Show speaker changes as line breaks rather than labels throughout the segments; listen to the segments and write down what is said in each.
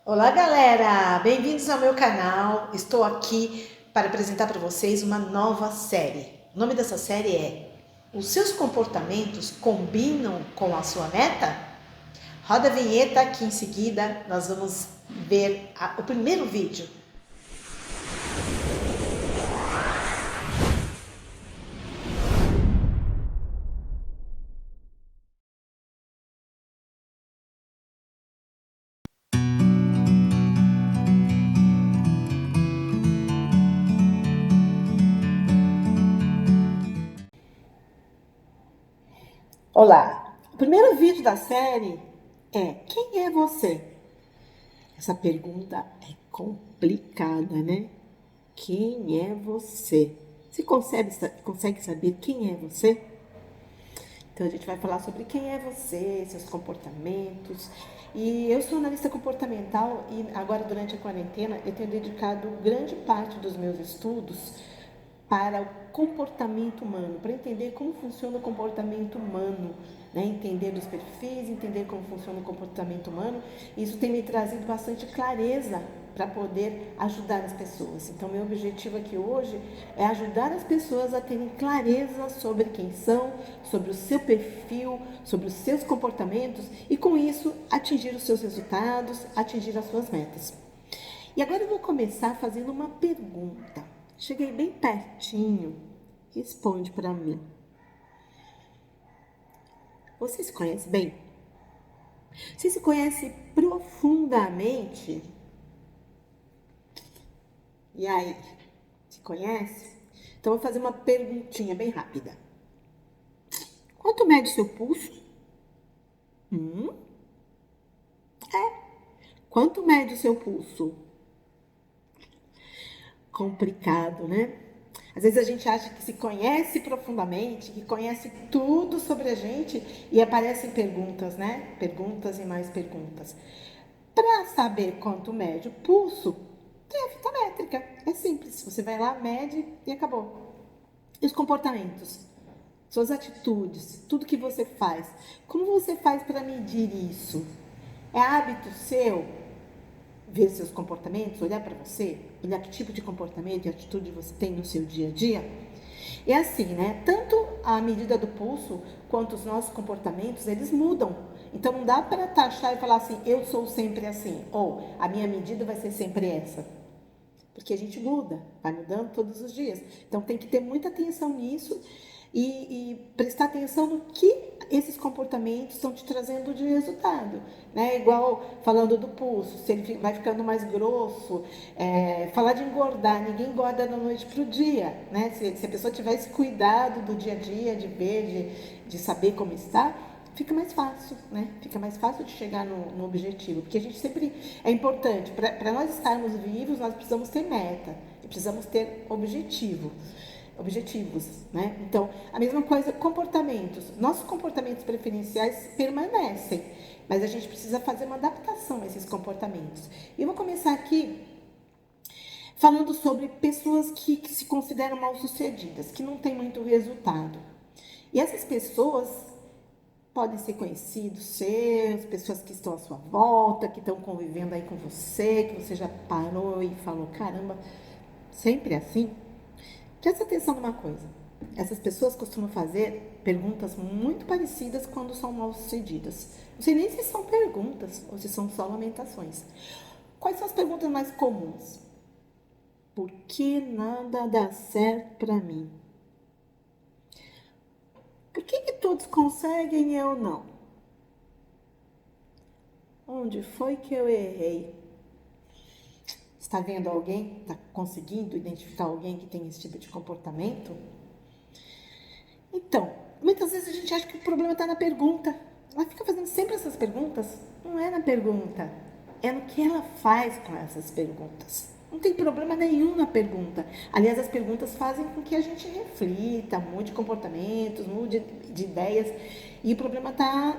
Olá, galera! Bem-vindos ao meu canal. Estou aqui para apresentar para vocês uma nova série. O nome dessa série é Os seus comportamentos combinam com a sua meta? Roda a vinheta que em seguida nós vamos ver o primeiro vídeo. Olá! O primeiro vídeo da série é Quem é você? Essa pergunta é complicada, né? Quem é você? Você consegue saber quem é você? Então a gente vai falar sobre quem é você, seus comportamentos. E eu sou analista comportamental e agora durante a quarentena eu tenho dedicado grande parte dos meus estudos para o comportamento humano, para entender como funciona o comportamento humano, né? Entender os perfis, entender como funciona o comportamento humano. Isso tem me trazido bastante clareza para poder ajudar as pessoas. Então, meu objetivo aqui hoje é ajudar as pessoas a terem clareza sobre quem são, sobre o seu perfil, sobre os seus comportamentos e, com isso, atingir os seus resultados, atingir as suas metas. E agora eu vou começar fazendo uma pergunta. Cheguei bem pertinho. Responde para mim. Você se conhece bem? Você se conhece profundamente? E aí, se conhece? Então, eu vou fazer uma perguntinha bem rápida. Quanto mede seu pulso? Hum? Quanto mede o seu pulso? Complicado, né? Às vezes a gente acha que se conhece profundamente, que conhece tudo sobre a gente e aparecem perguntas, né? Perguntas e mais perguntas. Para saber quanto mede o pulso, tem a fita métrica. É simples. Você vai lá, mede e acabou. E os comportamentos? Suas atitudes, tudo que você faz. Como você faz para medir isso? É hábito seu ver seus comportamentos, olhar para você, olhar que tipo de comportamento e atitude você tem no seu dia a dia? É assim, né? Tanto a medida do pulso quanto os nossos comportamentos, eles mudam. Então não dá para taxar e falar assim, eu sou sempre assim, ou a minha medida vai ser sempre essa. Porque a gente muda, vai mudando todos os dias. Então tem que ter muita atenção nisso e prestar atenção no que esses comportamentos estão te trazendo de resultado. Né? Igual falando do pulso, se ele vai ficando mais grosso, falar de engordar, ninguém engorda da noite para o dia. Né? Se a pessoa tiver esse cuidado do dia a dia, de ver, de saber como está, fica mais fácil, né? Fica mais fácil de chegar no objetivo, porque a gente sempre é importante, para nós estarmos vivos, nós precisamos ter meta, e precisamos ter objetivos, né? Então, a mesma coisa, comportamentos. Nossos comportamentos preferenciais permanecem, mas a gente precisa fazer uma adaptação a esses comportamentos. E eu vou começar aqui falando sobre pessoas que se consideram mal-sucedidas, que não têm muito resultado. E essas pessoas podem ser conhecidos seus, pessoas que estão à sua volta, que estão convivendo aí com você, que você já parou e falou, caramba, sempre é assim? Presta atenção numa coisa. Essas pessoas costumam fazer perguntas muito parecidas quando são mal sucedidas. Não sei nem se são perguntas ou se são só lamentações. Quais são as perguntas mais comuns? Por que nada dá certo para mim? Por que todos conseguem e eu não? Onde foi que eu errei? Está vendo alguém? Está conseguindo identificar alguém que tem esse tipo de comportamento? Então, muitas vezes a gente acha que o problema está na pergunta. Ela fica fazendo sempre essas perguntas. Não é na pergunta, é no que ela faz com essas perguntas. Não tem problema nenhum na pergunta. Aliás, as perguntas fazem com que a gente reflita, mude comportamentos, mude de ideias. E o problema está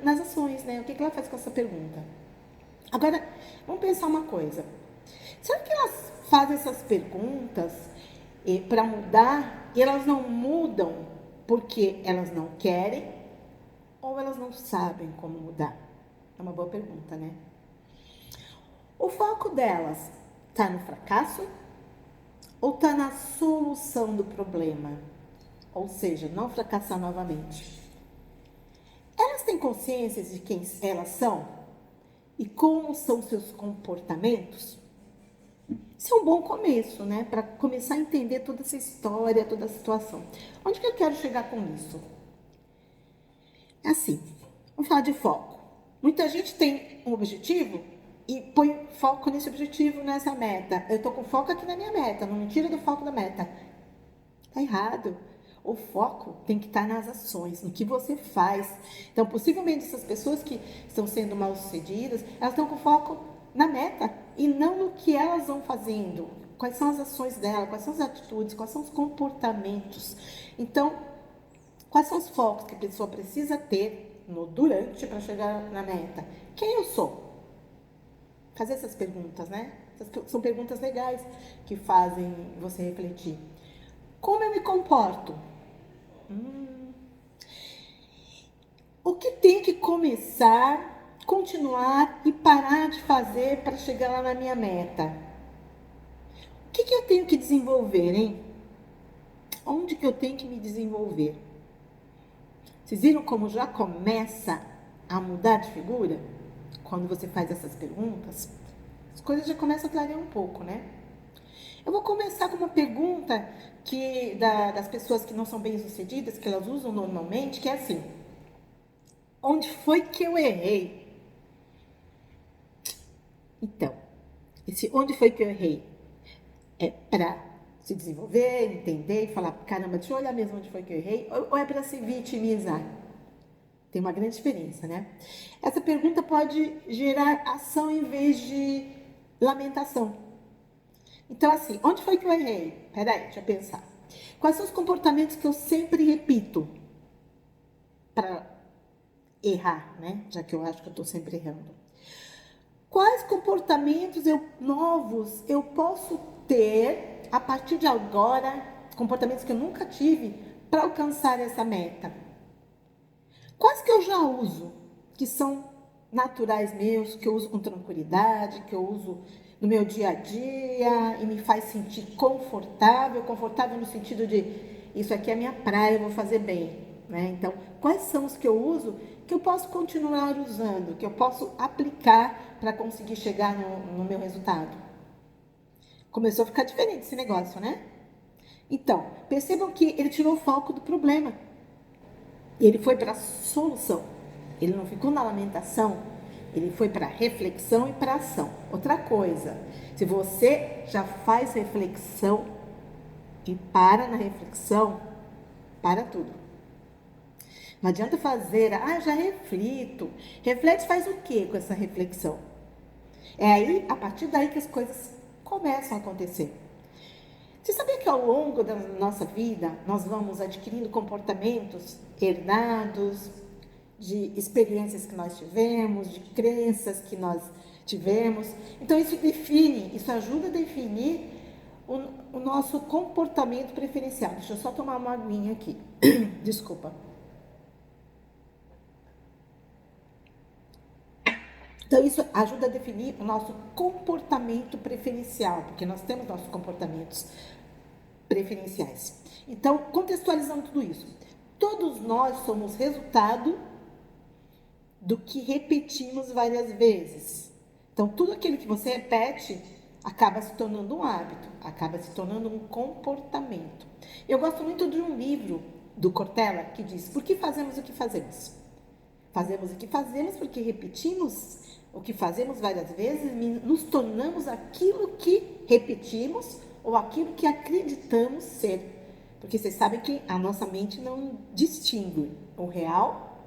nas ações, né? O que ela faz com essa pergunta? Agora, vamos pensar uma coisa. Será que elas fazem essas perguntas para mudar e elas não mudam porque elas não querem ou elas não sabem como mudar? É uma boa pergunta, né? O foco delas está no fracasso ou está na solução do problema? Ou seja, não fracassar novamente. Elas têm consciência de quem elas são e como são seus comportamentos? Isso é um bom começo, né? Para começar a entender toda essa história, toda a situação. Onde que eu quero chegar com isso? É assim, vamos falar de foco. Muita gente tem um objetivo e põe foco nesse objetivo, nessa meta. Eu tô com foco aqui na minha meta, não me tira do foco da meta. Tá errado. O foco tem que estar nas ações, no que você faz. Então, possivelmente, essas pessoas que estão sendo mal-sucedidas, elas estão com foco na meta e não no que elas vão fazendo. Quais são as ações dela, quais são as atitudes, quais são os comportamentos. Então, quais são os focos que a pessoa precisa ter no durante para chegar na meta? Quem eu sou? Fazer essas perguntas, né? São perguntas legais que fazem você refletir. Como eu me comporto? O que tem que começar, continuar e parar de fazer para chegar lá na minha meta? O que eu tenho que desenvolver, hein? Onde que eu tenho que me desenvolver? Vocês viram como já começa a mudar de figura? Quando você faz essas perguntas, as coisas já começam a clarear um pouco, né? Eu vou começar com uma pergunta das pessoas que não são bem-sucedidas, que elas usam normalmente, que é assim: onde foi que eu errei? Então, esse onde foi que eu errei é para se desenvolver, entender e falar, caramba, deixa eu olhar mesmo onde foi que eu errei, ou é para se vitimizar? Tem uma grande diferença, né? Essa pergunta pode gerar ação em vez de lamentação. Então, assim, onde foi que eu errei? Peraí, deixa eu pensar. Quais são os comportamentos que eu sempre repito para errar, né? Já que eu acho que eu estou sempre errando. Quais comportamentos novos eu posso ter a partir de agora, comportamentos que eu nunca tive, para alcançar essa meta? Quais que eu já uso, que são naturais meus, que eu uso com tranquilidade, que eu uso no meu dia a dia e me faz sentir confortável no sentido de isso aqui é minha praia, eu vou fazer bem, né? Então, quais são os que eu uso que eu posso continuar usando, que eu posso aplicar para conseguir chegar no meu resultado? Começou a ficar diferente esse negócio, né? Então, percebam que ele tirou o foco do problema. E ele foi para a solução. Ele não ficou na lamentação, ele foi para a reflexão e para a ação. Outra coisa, se você já faz reflexão e para na reflexão, para tudo. Não adianta fazer, já reflito. Reflete faz o que com essa reflexão? É aí, a partir daí que as coisas começam a acontecer. Você sabia que ao longo da nossa vida nós vamos adquirindo comportamentos herdados, de experiências que nós tivemos, de crenças que nós tivemos? Então isso ajuda a definir o nosso comportamento preferencial. Deixa eu só tomar uma aguinha aqui. Desculpa. Então, isso ajuda a definir o nosso comportamento preferencial, porque nós temos nossos comportamentos preferenciais. Então, contextualizando tudo isso, todos nós somos resultado do que repetimos várias vezes. Então, tudo aquilo que você repete acaba se tornando um hábito, acaba se tornando um comportamento. Eu gosto muito de um livro do Cortella que diz: por que fazemos o que fazemos? Fazemos o que fazemos porque repetimos o que fazemos várias vezes, nos tornamos aquilo que repetimos ou aquilo que acreditamos ser. Porque vocês sabem que a nossa mente não distingue o real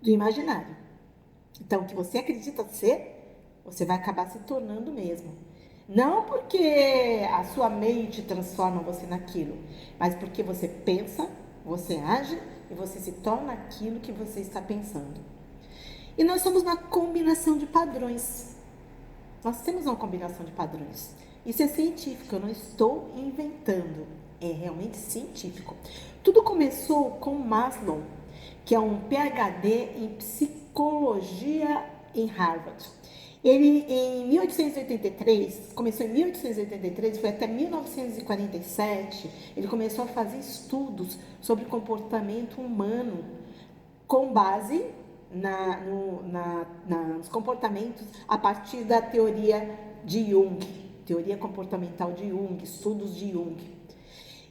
do imaginário. Então, o que você acredita ser, você vai acabar se tornando mesmo. Não porque a sua mente transforma você naquilo, mas porque você pensa, você age e você se torna aquilo que você está pensando. E nós somos uma combinação de padrões. Nós temos uma combinação de padrões. Isso é científico, eu não estou inventando. É realmente científico. Tudo começou com Maslow, que é um PhD em psicologia em Harvard. Ele, em 1883, começou em 1883, foi até 1947, ele começou a fazer estudos sobre comportamento humano com base nos comportamentos a partir da teoria de Jung, teoria comportamental de Jung, estudos de Jung.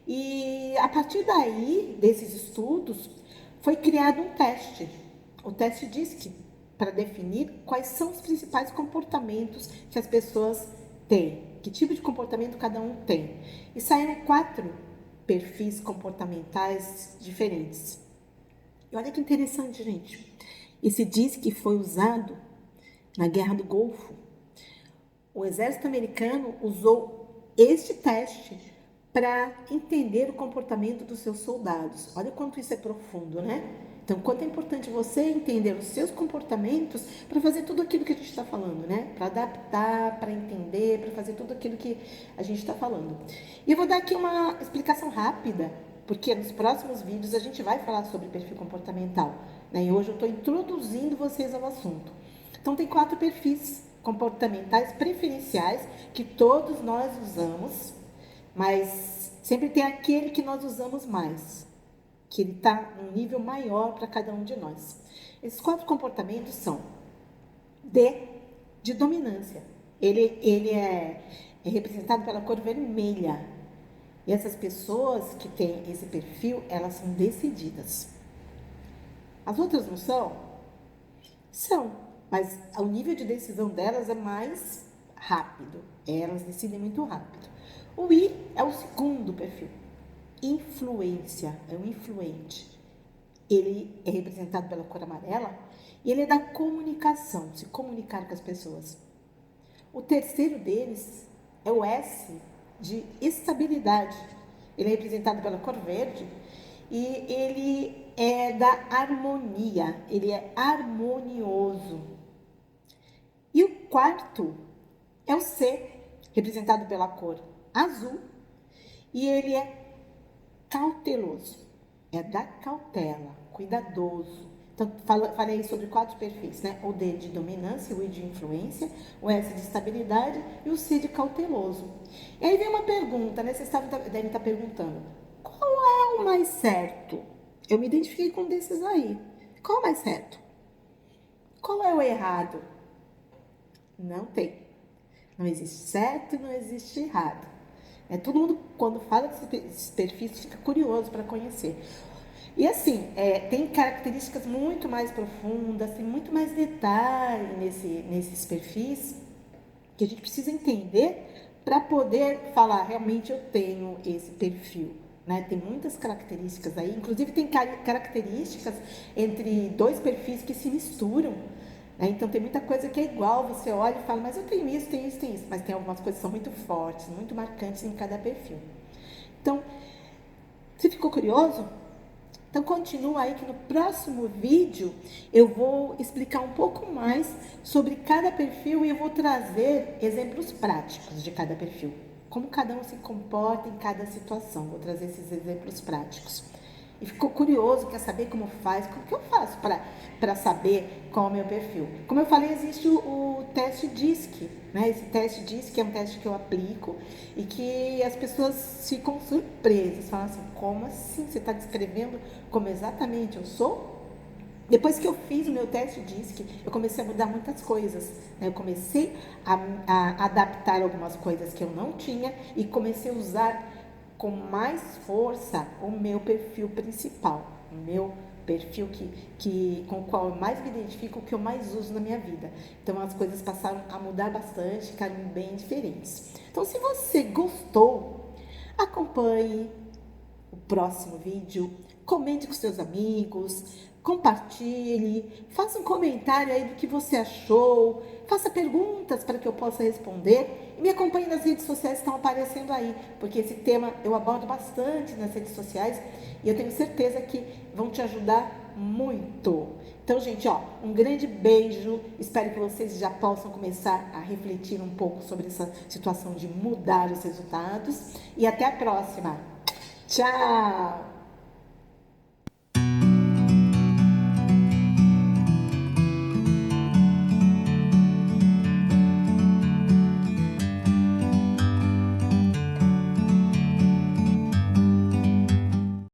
E a partir daí, desses estudos, foi criado um teste, o teste DISC, para definir quais são os principais comportamentos que as pessoas têm, que tipo de comportamento cada um tem. E saíram 4 perfis comportamentais diferentes. E olha que interessante, gente. Esse DISC foi usado na Guerra do Golfo. O exército americano usou este teste para entender o comportamento dos seus soldados. Olha o quanto isso é profundo, né? Então, quanto é importante você entender os seus comportamentos para fazer tudo aquilo que a gente está falando, né? Para adaptar, para entender, para fazer tudo aquilo que a gente está falando. E eu vou dar aqui uma explicação rápida, porque nos próximos vídeos a gente vai falar sobre perfil comportamental, né? E hoje eu estou introduzindo vocês ao assunto. Então, tem 4 perfis comportamentais preferenciais que todos nós usamos, mas sempre tem aquele que nós usamos mais, que ele está num nível maior para cada um de nós. Esses 4 comportamentos são D, de dominância. Ele é representado pela cor vermelha. E essas pessoas que têm esse perfil, elas são decididas. As outras não são? São, mas o nível de decisão delas é mais rápido. Elas decidem muito rápido. O I é o segundo perfil. Influência, é um influente. Ele é representado pela cor amarela e ele é da comunicação, se comunicar com as pessoas. O terceiro deles é o S, de estabilidade. Ele é representado pela cor verde e ele é da harmonia, ele é harmonioso. E o quarto é o C, representado pela cor azul, e ele é cauteloso, é da cautela, cuidadoso. Então, falei sobre 4 perfis, né? O D de dominância, o I de influência, o S de estabilidade e o C de cauteloso. E aí vem uma pergunta, né? Vocês devem estar perguntando, qual é o mais certo? Eu me identifiquei com um desses aí. Qual é o mais certo? Qual é o errado? Não tem. Não existe certo e não existe errado. Todo mundo, quando fala desses perfis, fica curioso para conhecer. E assim, tem características muito mais profundas, tem muito mais detalhe nesses perfis que a gente precisa entender para poder falar, realmente eu tenho esse perfil. Né? Tem muitas características aí, inclusive tem características entre 2 perfis que se misturam. Então tem muita coisa que é igual, você olha e fala, mas eu tenho isso, tenho isso, tenho isso. Mas tem algumas coisas que são muito fortes, muito marcantes em cada perfil. Então, você ficou curioso? Então continua aí que no próximo vídeo eu vou explicar um pouco mais sobre cada perfil e eu vou trazer exemplos práticos de cada perfil. Como cada um se comporta em cada situação. Vou trazer esses exemplos práticos. E ficou curioso, quer saber como faz? Como que eu faço para saber qual é o meu perfil? Como eu falei, existe o teste DISC, né? Esse teste DISC é um teste que eu aplico e que as pessoas ficam surpresas. Falam assim, como assim? Você está descrevendo como exatamente eu sou? Depois que eu fiz o meu teste DISC, eu comecei a mudar muitas coisas. Né? Eu comecei a adaptar algumas coisas que eu não tinha e comecei a usar com mais força o meu perfil principal, o meu perfil com o qual eu mais me identifico, o que eu mais uso na minha vida. Então as coisas passaram a mudar bastante, ficaram bem diferentes. Então se você gostou, acompanhe o próximo vídeo, comente com seus amigos, compartilhe, faça um comentário aí do que você achou, faça perguntas para que eu possa responder e me acompanhe nas redes sociais que estão aparecendo aí, porque esse tema eu abordo bastante nas redes sociais e eu tenho certeza que vão te ajudar muito. Então, gente, um grande beijo, espero que vocês já possam começar a refletir um pouco sobre essa situação de mudar os resultados e até a próxima. Tchau!